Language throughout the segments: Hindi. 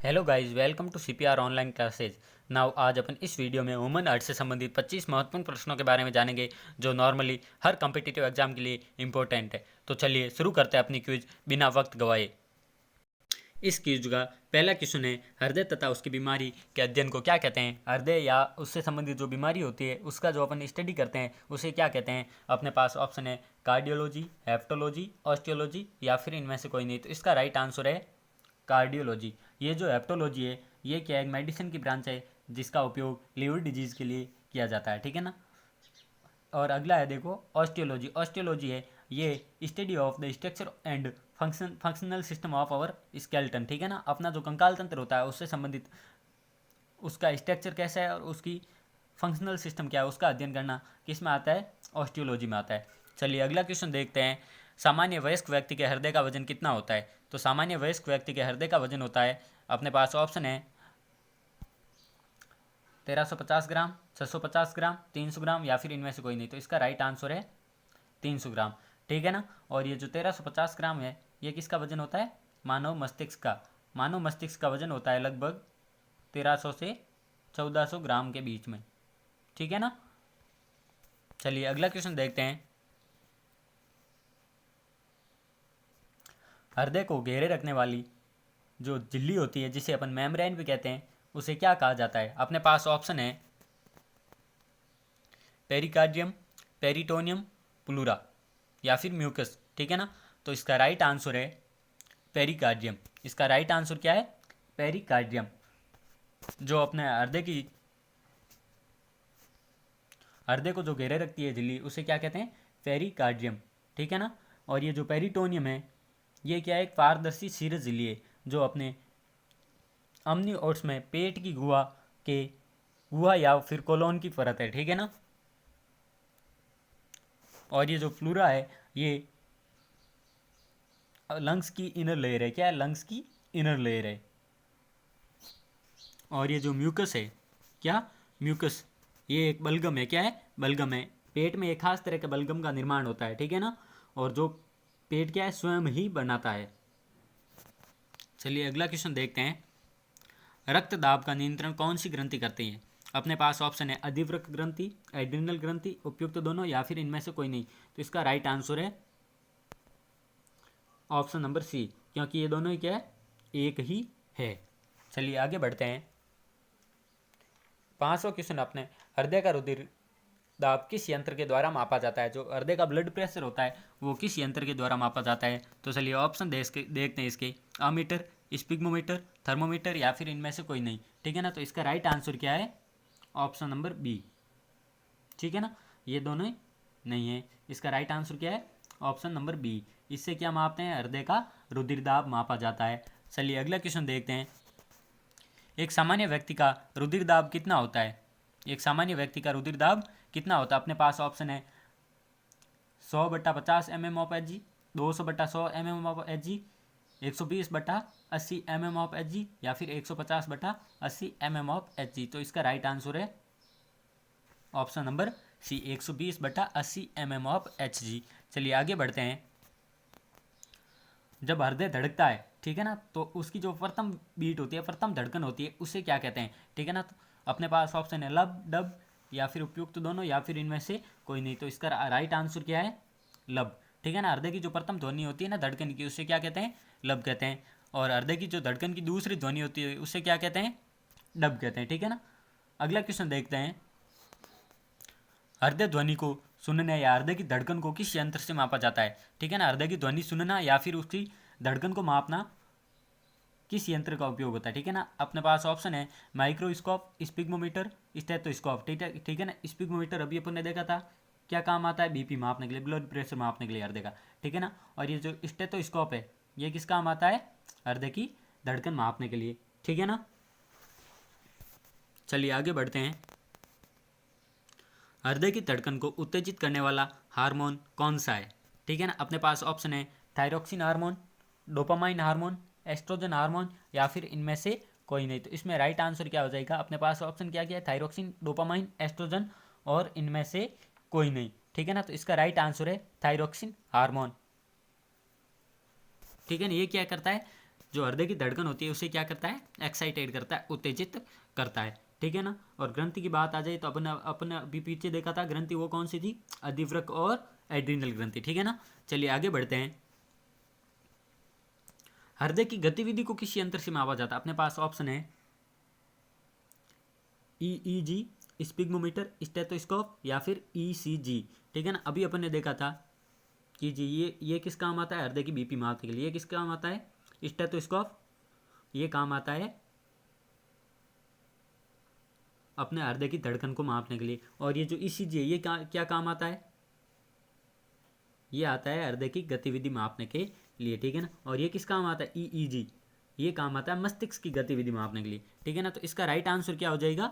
Hello guys, welcome to CPR online classes. Now आज अपन इस वीडियो में ह्यूमन अर्थ से संबंधित 25 महत्वपूर्ण प्रश्नों के बारे में जानेंगे जो नॉर्मली हर कॉम्पिटिटिव एग्जाम के लिए इंपॉर्टेंट है। तो चलिए शुरू करते हैं अपनी क्विज बिना वक्त गवाए। इस क्विज का पहला क्वेश्चन है, हृदय तथा उसकी बीमारी के अध्ययन को क्या कहते हैं। हृदय या उससे संबंधित जो बीमारी होती है उसका जो अपन स्टडी करते हैं उसे क्या कहते हैं। अपने पास ऑप्शन है कार्डियोलॉजी, हेप्टोलॉजी, ऑस्टियोलॉजी या फिर इनमें से कोई नहीं। तो इसका राइट आंसर है कार्डियोलॉजी। ये जो हेप्टोलॉजी है ये क्या एक मेडिसिन की ब्रांच है जिसका उपयोग लिवर डिजीज के लिए किया जाता है, ठीक है ना। और अगला है देखो ऑस्टियोलॉजी। ऑस्टियोलॉजी है ये study of the structure and functional system of our skeleton, ठीक है ना। अपना जो कंकाल तंत्र होता है उससे संबंधित उसका स्ट्रक्चर कैसा है और उसकी फंक्शनल सिस्टम क्या है उसका अध्ययन करना किस में आता है, ऑस्टियोलॉजी में आता है। चलिए अगला क्वेश्चन देखते हैं। सामान्य वयस्क व्यक्ति के हृदय का वजन कितना होता है। तो सामान्य वयस्क व्यक्ति के हृदय का वजन होता है, अपने पास ऑप्शन है 1350 ग्राम, 650 ग्राम, 300 ग्राम या फिर इनमें से कोई नहीं। तो इसका राइट आंसर है 300 ग्राम, ठीक है ना। और ये जो 1350 ग्राम है ये किसका वजन होता है, मानव मस्तिष्क का। मानव मस्तिष्क का वजन होता है लगभग 1300 से 1400 ग्राम के बीच में, ठीक है ना। चलिए अगला क्वेश्चन देखते हैं। हृदय को घेरे रखने वाली जो झिल्ली होती है जिसे अपन मेम्ब्रेन भी कहते हैं उसे क्या कहा जाता है। अपने पास ऑप्शन है पेरिकार्डियम, पेरिटोनियम, प्लूरा या फिर म्यूकस, ठीक है ना। तो इसका राइट आंसर है पेरिकार्डियम। इसका राइट आंसर क्या है, पेरिकार्डियम। जो अपने हृदय को जो घेरे रखती है झिल्ली उसे क्या कहते हैं, पेरिकार्डियम, ठीक है ना। और ये जो पेरिटोनियम है ये क्या है, एक पारदर्शी क्षीर झिल्ली है जो अपने अम्नी ओट्स में पेट की गुहा या फिर कोलोन की परत है, ठीक है ना। और ये जो फ्लूरा है ये लंग्स की इनर लेयर है, क्या है, लंग्स की इनर लेयर है। और ये जो म्यूकस है, क्या, म्यूकस, ये एक बलगम है, क्या है, बलगम है। पेट में एक खास तरह के बलगम का निर्माण होता है, ठीक है ना। और जो पेट क्या है स्वयं ही बनाता है। चलिए अगला क्वेश्चन देखते हैं। रक्त दाब का नियंत्रण कौन सी ग्रंथि करती है। अपने पास ऑप्शन है अधिवृक्क ग्रंथि, एड्रिनल ग्रंथि, उपयुक्त दोनों या फिर इनमें से कोई नहीं। तो इसका राइट आंसर है ऑप्शन नंबर सी, क्योंकि ये दोनों ही क्या है, एक ही है। चलिए आगे बढ़ते हैं। 5वां क्वेश्चन अपने, हृदय का रुधिर दाब किस यंत्र के द्वारा मापा जाता है। जो हृदय का ब्लड प्रेशर होता है वो किस यंत्र के द्वारा मापा जाता है। तो चलिए ऑप्शन देखते हैं इसके, अमीटर, स्पिग्मोमीटर, थर्मोमीटर या फिर इनमें से कोई नहीं, ठीक है ना। तो इसका राइट आंसर क्या है, ऑप्शन नंबर बी, ठीक है ना। ये दोनों ही नहीं है, इसका राइट आंसर क्या है, ऑप्शन नंबर बी। इससे क्या मापते हैं, हृदय का रुधिर दाब मापा जाता है। चलिए अगला क्वेश्चन देखते हैं। एक सामान्य व्यक्ति का रुधिर दाब कितना होता है। एक सामान्य व्यक्ति का रुधिर दाब कितना होता है। अपने पास ऑप्शन है 100/50 mm of H G, 200/100 mm of H G, 120/80 mm of H G या फिर 150/80 mm ऑफ एच जी। तो इसका राइट आंसर है option number C, 120/80 mm of H G. चलिए आगे बढ़ते हैं। जब हृदय धड़कता है, ठीक है ना, तो उसकी जो प्रथम बीट होती है, प्रथम धड़कन होती है, उसे क्या कहते हैं, ठीक है ना। तो अपने पास ऑप्शन है लब, डब या फिर उपयुक्त दोनों या फिर इनमें से कोई नहीं। तो इसका राइट आंसर क्या है, लब, ठीक है ना। हृदय की जो प्रथम ध्वनि होती है ना धड़कन की, उसे क्या कहते हैं, लब कहते हैं। और हृदय की जो धड़कन की दूसरी ध्वनि होती है उसे क्या कहते हैं, डब कहते हैं, ठीक है ना। अगला क्वेश्चन देखते हैं। हृदय ध्वनि को सुनने या हृदय की धड़कन को किस यंत्र से मापा जाता है, ठीक है ना। हृदय की ध्वनि सुनना या फिर उसकी धड़कन को मापना किस यंत्र का उपयोग होता है, ठीक है ना। अपने पास ऑप्शन है माइक्रोस्कोप, स्पिग्मोमीटर, स्टेथोस्कोप, ठीक है ना। स्पिग्मोमीटर अभी अपन ने देखा था क्या काम आता है, बीपी मापने के लिए, ब्लड प्रेशर मापने के लिए हृदय का, ठीक है ना। और ये जो स्टेथोस्कोप है ये किस काम आता है, हृदय की धड़कन मापने के लिए, ठीक है ना। चलिए आगे बढ़ते हैं। हृदय की धड़कन को उत्तेजित करने वाला हार्मोन कौन सा है, ठीक है ना। अपने पास ऑप्शन है thyroxine hormone, dopamine hormone, estrogen hormone या फिर इनमें से कोई नहीं। तो इसमें राइट आंसर क्या हो जाएगा, अपने पास ऑप्शन क्या क्या है, थायरोक्सिन, डोपामाइन, एस्ट्रोजन और इनमें से कोई नहीं, ठीक है ना। तो इसका राइट आंसर है थायरोक्सिन हार्मोन, ठीक है ना। ये क्या करता है, जो हृदय की धड़कन होती है उसे क्या करता है, एक्साइटेड करता है, उत्तेजित करता है, ठीक है ना। और ग्रंथि की बात आ जाए तो अपने अभी पीछे देखा था ग्रंथि, वो कौन सी थी, अधिवृक्क और एड्रिनल ग्रंथि, ठीक है ना। चलिए आगे बढ़ते हैं। हृदय की गतिविधि को किसी यंत्र से मापा जाता है, अपने पास ऑप्शन है ईईजी, स्पिग्मोमीटर, स्टेथोस्कोप या फिर ईसीजी, ठीक है ना। अभी अपन ने देखा था कि जी ये किस काम आता है, हृदय की बीपी मापने के लिए। ये किस काम आता है, स्टेथोस्कोप, ये काम आता है अपने हृदय की धड़कन को मापने के लिए। और ये जो ईसीजी है ये क्या काम आता है, ये आता है हृदय की गतिविधि मापने के लिए, ठीक है ना। और ये किस काम आता है, ईईजी, ये काम आता है मस्तिष्क की गतिविधि मापने के लिए, ठीक है ना। तो इसका राइट आंसर क्या हो जाएगा,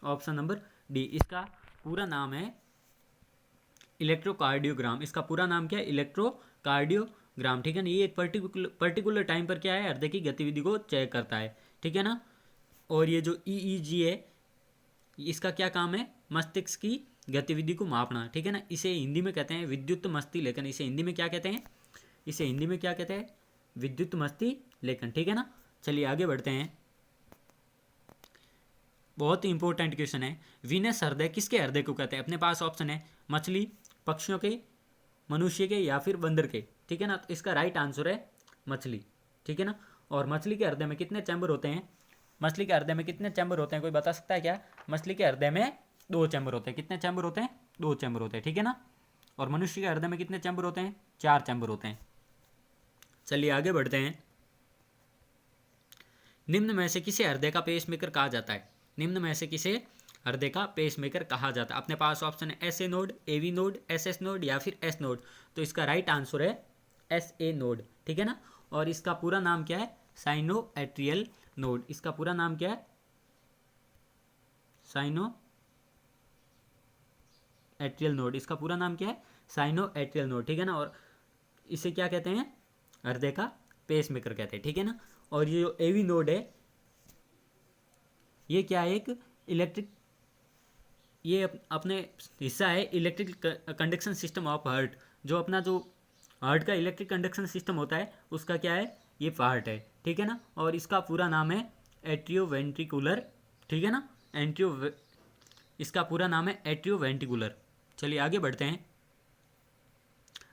ऑप्शन नंबर डी। इसका पूरा नाम है इलेक्ट्रोकार्डियोग्राम। इसका पूरा नाम क्या है, इलेक्ट्रोकार्डियोग्राम, ठीक है ना। ये एक पर्टिकुलर टाइम पर क्या है, हृदय की गतिविधि को चेक करता है, ठीक है ना। और ये जो ईईजी है इसका क्या काम है, मस्तिष्क की गतिविधि को मापना, ठीक है ना। इसे हिंदी में कहते हैं विद्युत मस्ति लेखन। इसे हिंदी में क्या कहते हैं, इसे हिंदी में क्या कहते हैं, विद्युत मस्ति लेखन, ठीक है ना। चलिए आगे बढ़ते हैं। बहुत ही इंपॉर्टेंट क्वेश्चन है, वीनस हृदय किसके हृदय को कहते हैं। अपने पास ऑप्शन है मछली, पक्षियों के, मनुष्य के या फिर बंदर के, ठीक है ना। तो इसका राइट आंसर है मछली, ठीक है ना। और मछली के हृदय में कितने चैम्बर होते हैं, मछली के हृदय में कितने चैम्बर होते हैं, कोई बता सकता है क्या। मछली के हृदय में 2 चैम्बर होते हैं। कितने चैम्बर होते हैं, 2 चैम्बर होते हैं, ठीक है ना। और मनुष्य के हृदय में कितने चैम्बर होते हैं, 4 चैम्बर होते हैं। चलिए आगे बढ़ते हैं। निम्न में से किसे हृदय का पेसमेकर कहा जाता है, निम्न में से किसे हृदय का पेसमेकर कहा जाता है। अपने पास ऑप्शन है S A node, A V node, S S node या फिर एस नोड। तो इसका राइट आंसर है एस ए नोड, ठीक है ना। और इसका पूरा नाम क्या है, साइनो एट्रियल नोड। इसका पूरा नाम क्या है, साइनो एट्रियल नोड। इसका पूरा नाम क्या है, साइनो एट्रियल नोड, ठीक है ना। और इसे क्या कहते हैं, हृदय का पेसमेकर कहते हैं, ठीक है ना। और ये जो एवी नोड है ये क्या है, एक इलेक्ट्रिक, ये अपने हिस्सा है electric conduction system of heart. जो अपना जो हार्ट का इलेक्ट्रिक कंडक्शन सिस्टम होता है उसका क्या है, ये पार्ट है, ठीक है ना। और इसका पूरा नाम है एट्रियोवेंट्रिकुलर, ठीक है ना। इसका पूरा नाम है एट्रियोवेंट्रिकुलर। चलिए आगे बढ़ते हैं।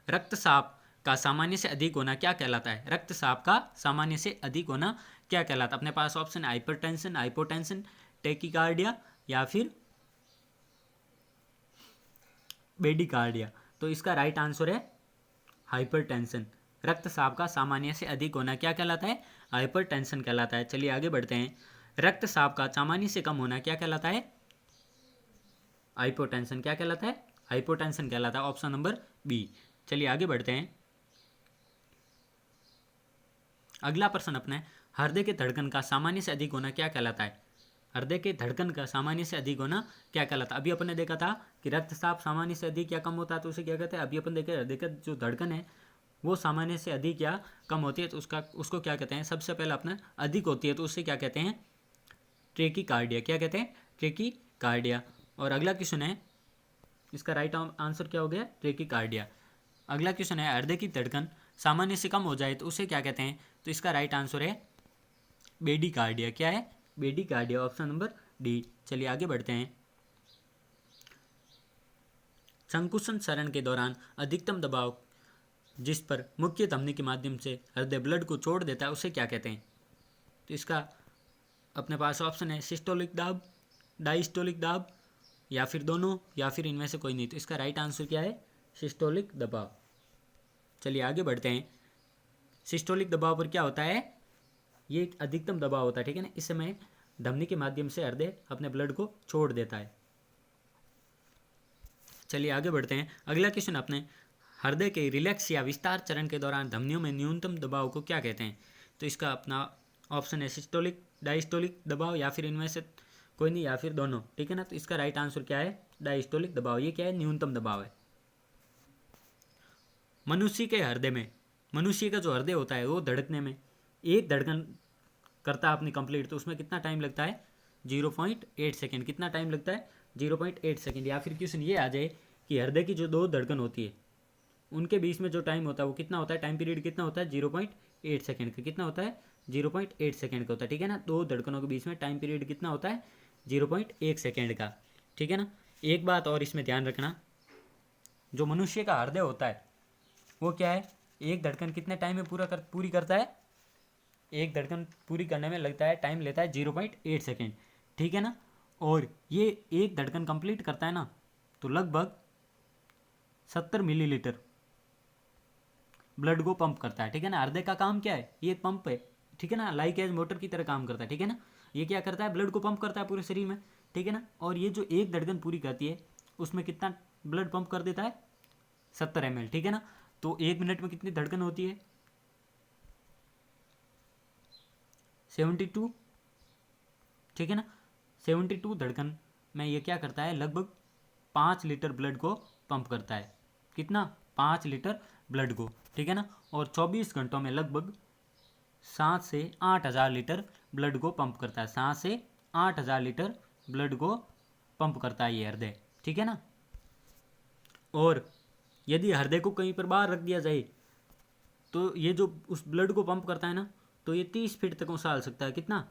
रक्तचाप का सामान्य से अधिक होना क्या कहलाता है, रक्तचाप का सामान्य से अधिक होना क्या कहलाता है। अपने पास ऑप्शन हाइपरटेंशन, हाइपोटेंशन, टेकिकार्डिया या फिर बेडिकार्डिया। तो इसका राइट आंसर है हाइपरटेंशन। रक्तचाप का सामान्य से अधिक होना क्या कहलाता है, हाइपरटेंशन कहलाता है। चलिए आगे बढ़ते हैं। रक्तचाप का सामान्य से कम होना क्या कहलाता है, हाइपोटेंशन। क्या कहलाता है, हाइपोटेंशन कहलाता है, ऑप्शन नंबर बी। चलिए आगे बढ़ते हैं। अगला प्रश्न अपने हृदय के धड़कन का सामान्य से अधिक होना क्या कहलाता है, हृदय के धड़कन का सामान्य से अधिक होना क्या कहलाता है। अभी अपन ने देखा था कि रक्तचाप सामान्य से अधिक या कम होता है तो उसे क्या कहते हैं। अभी अपन देखे हृदय का जो धड़कन है वो सामान्य से अधिक या कम होती है तो उसको क्या कहते हैं। सबसे पहले अपना अधिक होती है तो उससे क्या कहते हैं, ट्रेकिकार्डिया। क्या कहते हैं, ट्रेकिकार्डिया। और अगला क्वेश्चन है, इसका राइट आंसर क्या हो गया, ट्रेकिकार्डिया। अगला क्वेश्चन है, हृदय की धड़कन सामान्य से कम हो जाए तो उसे क्या कहते हैं। तो इसका राइट आंसर है बेडिकार्डिया। क्या है, बेडिकार्डिया, ऑप्शन नंबर डी। चलिए आगे बढ़ते हैं। संकुचन चरण के दौरान अधिकतम दबाव जिस पर मुख्य धमनी के माध्यम से हृदय ब्लड को छोड़ देता है उसे क्या कहते हैं। तो इसका अपने पास ऑप्शन है सिस्टोलिक दाब, डायस्टोलिक दाब या फिर दोनों या फिर इनमें से कोई नहीं। तो इसका राइट आंसर क्या है, सिस्टोलिक दबाव। चलिए आगे बढ़ते हैं। सिस्टोलिक दबाव पर क्या होता है, ये एक अधिकतम दबाव होता है, ठीक है ना। इस समय धमनी के माध्यम से हृदय अपने ब्लड को छोड़ देता है। चलिए आगे बढ़ते हैं। अगला क्वेश्चन अपने हृदय के रिलैक्स या विस्तार चरण के दौरान धमनियों में न्यूनतम दबाव को क्या कहते हैं। तो इसका अपना ऑप्शन है सिस्टोलिक, डायस्टोलिक दबाव या फिर इनमें से कोई नहीं या फिर दोनों, ठीक है ना। तो इसका राइट आंसर क्या है, डायस्टोलिक दबाव। ये क्या है, न्यूनतम दबाव है। मनुष्य के हृदय में, मनुष्य का जो हृदय होता है वो धड़कने में, एक धड़कन करता है अपनी कंप्लीट तो उसमें कितना टाइम लगता है, 0.8 सेकेंड। कितना टाइम लगता है, 0.8 सेकेंड। या फिर क्वेश्चन ये आ जाए कि हृदय की जो 2 धड़कन होती है उनके बीच में जो टाइम होता है वो कितना होता है, टाइम पीरियड कितना होता है, सेकेंड का कितना होता है, 0.8 सेकेंड का होता है, ठीक है ना। दो धड़कनों के बीच में टाइम पीरियड कितना होता है, 0.1 सेकेंड का, ठीक है ना। एक बात और इसमें ध्यान रखना, जो मनुष्य का हृदय होता है वो क्या है, एक धड़कन कितने टाइम में पूरी करता है, एक धड़कन पूरी करने में लगता है, टाइम लेता है 0.8 सेकेंड, ठीक है ना। और ये एक धड़कन कंप्लीट करता है ना तो लगभग 70 मिलीलीटर ब्लड को पंप करता है, ठीक है ना। हृदय का काम क्या है, ये पंप है, ठीक है ना, लाइक एज मोटर की तरह काम करता है, ठीक है ना। ये क्या करता है, ब्लड को पंप करता है पूरे शरीर में, ठीक है ना। और ये जो एक धड़कन पूरी करती है उसमें कितना ब्लड पंप कर देता है, 70 ml, ठीक है ना। तो एक मिनट में कितनी धड़कन होती है, 72, ठीक है ना। 72 धड़कन में ये क्या करता है, लगभग 5 लीटर ब्लड को पंप करता है, कितना, 5 लीटर ब्लड को, ठीक है ना। और 24 घंटों में लगभग 7 से 8 हज़ार लीटर ब्लड को पंप करता है, 7 से 8 हज़ार लीटर ब्लड को पंप करता है ये हृदय, ठीक है ना। और यदि हृदय को कहीं पर बाहर रख दिया जाए तो ये जो उस ब्लड को पंप करता है ना तो ये 30 फीट तक उछाल सकता है, कितना,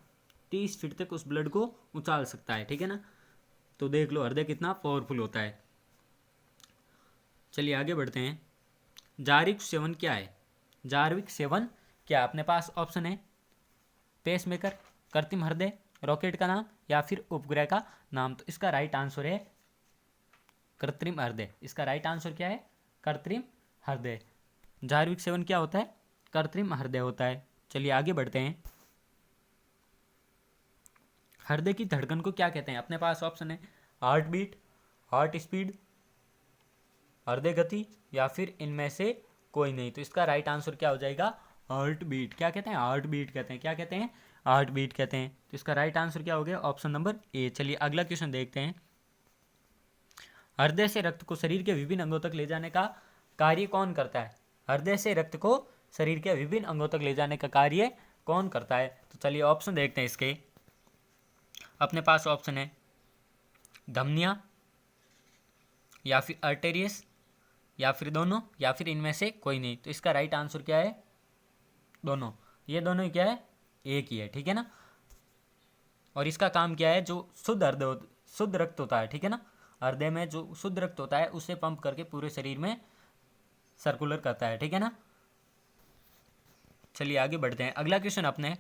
30 फीट तक उस ब्लड को उछाल सकता है, ठीक है ना। तो देख लो हृदय कितना पावरफुल होता है। चलिए आगे बढ़ते हैं। जार्विक सेवन क्या है, जार्विक सेवन क्या, अपने पास ऑप्शन है पेसमेकर, कृत्रिम हृदय, रॉकेट का नाम या फिर उपग्रह का नाम। तो इसका राइट आंसर है कृत्रिम हृदय। इसका राइट आंसर क्या है, कृत्रिम हृदय। जार्विक सेवन क्या होता है, कृत्रिम हृदय होता है। चलिए आगे बढ़ते हैं। हृदय की धड़कन को क्या कहते हैं, अपने पास ऑप्शन है हार्ट बीट, हार्ट स्पीड, हृदय गति या फिर इनमें से कोई नहीं। तो इसका राइट आंसर क्या हो जाएगा, हार्ट बीट। क्या कहते हैं, हार्ट बीट कहते हैं, क्या कहते हैं, हार्ट बीट कहते हैं। तो इसका राइट आंसर क्या हो गया, ऑप्शन नंबर ए। चलिए अगला क्वेश्चन देखते हैं। हृदय से रक्त को शरीर के विभिन्न अंगों तक ले जाने का कार्य कौन करता है, हृदय से रक्त को शरीर के विभिन्न अंगों तक ले जाने का कार्य कौन करता है। तो चलिए ऑप्शन देखते हैं इसके। अपने पास ऑप्शन है धमनियाँ या फिर आर्टेरियस या फिर दोनों या फिर इनमें से कोई नहीं। तो इसका राइट आंसर क्या है, दोनों। ये दोनों ही क्या है, एक ही है, ठीक है ना। और इसका काम क्या है, जो शुद्ध रक्त होता है, ठीक है ना, हृदय में जो शुद्ध रक्त होता है उसे पंप करके पूरे शरीर में सर्कुलर करता है, ठीक है ना। चलिए आगे बढ़ते हैं। अगला क्वेश्चन अपने,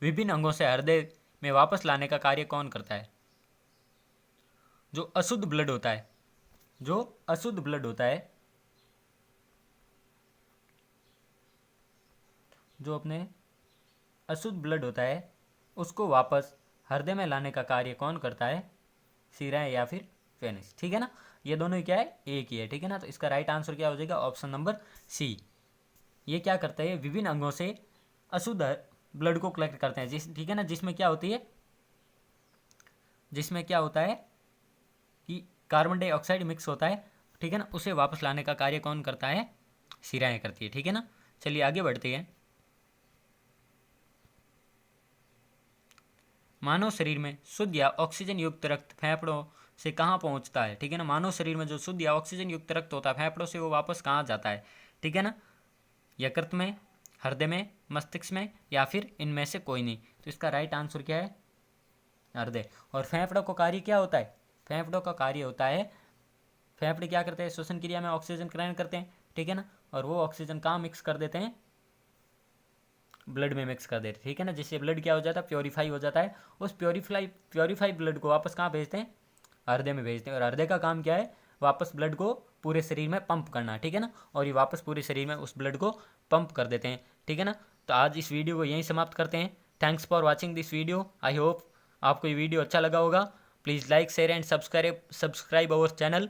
विभिन्न अंगों से हृदय में वापस लाने का कार्य कौन करता है। जो अशुद्ध ब्लड होता है, जो अशुद्ध ब्लड होता है, जो अपने अशुद्ध ब्लड होता है उसको वापस हृदय में लाने का कार्य कौन करता है, शिराएं या फिर वेनिस, ठीक है ना। ये दोनों ही क्या है, एक ही है, ठीक है ना। तो इसका राइट आंसर क्या हो जाएगा, ऑप्शन नंबर सी। ये क्या करता है, विभिन्न अंगों से अशुद्ध ब्लड को कलेक्ट करते हैं, ठीक है ना, जिसमें क्या होती है, जिसमें क्या होता है कि कार्बन डाइऑक्साइड मिक्स होता है, ठीक है ना, उसे वापस लाने का कार्य कौन करता है, शिराएं करती है, ठीक है ना। चलिए आगे बढ़ते हैं। मानव शरीर में शुद्ध या ऑक्सीजन युक्त रक्त फेफड़ों से कहाँ पहुँचता है, ठीक है ना। मानव शरीर में जो शुद्ध या ऑक्सीजन युक्त रक्त होता है फेफड़ों से वो वापस कहाँ जाता है, ठीक है ना। यकृत में, हृदय में, मस्तिष्क में या फिर इनमें से कोई नहीं। तो इसका राइट आंसर क्या है, हृदय। और फेफड़ों का कार्य क्या होता है, फेफड़ों का कार्य होता है, फेफड़े क्या करते हैं, श्वसन क्रिया में ऑक्सीजन ग्रहण करते हैं, ठीक है ना। और वो ऑक्सीजन कहाँ मिक्स कर देते हैं, ब्लड में मिक्स कर देते हैं, ठीक है ना, जिससे ब्लड क्या हो जाता है, प्योरीफाई हो जाता है। उस प्योरीफाई ब्लड को वापस कहाँ भेजते हैं, हृदय में भेजते हैं। और हृदय का काम क्या है, वापस ब्लड को पूरे शरीर में पंप करना, ठीक है ना। और ये वापस पूरे शरीर में उस ब्लड को पंप कर देते हैं, ठीक है ना। तो आज इस वीडियो को यहीं समाप्त करते हैं। Thanks for watching this video. I hope आपको ये वीडियो अच्छा लगा होगा। Please like, share and subscribe our channel.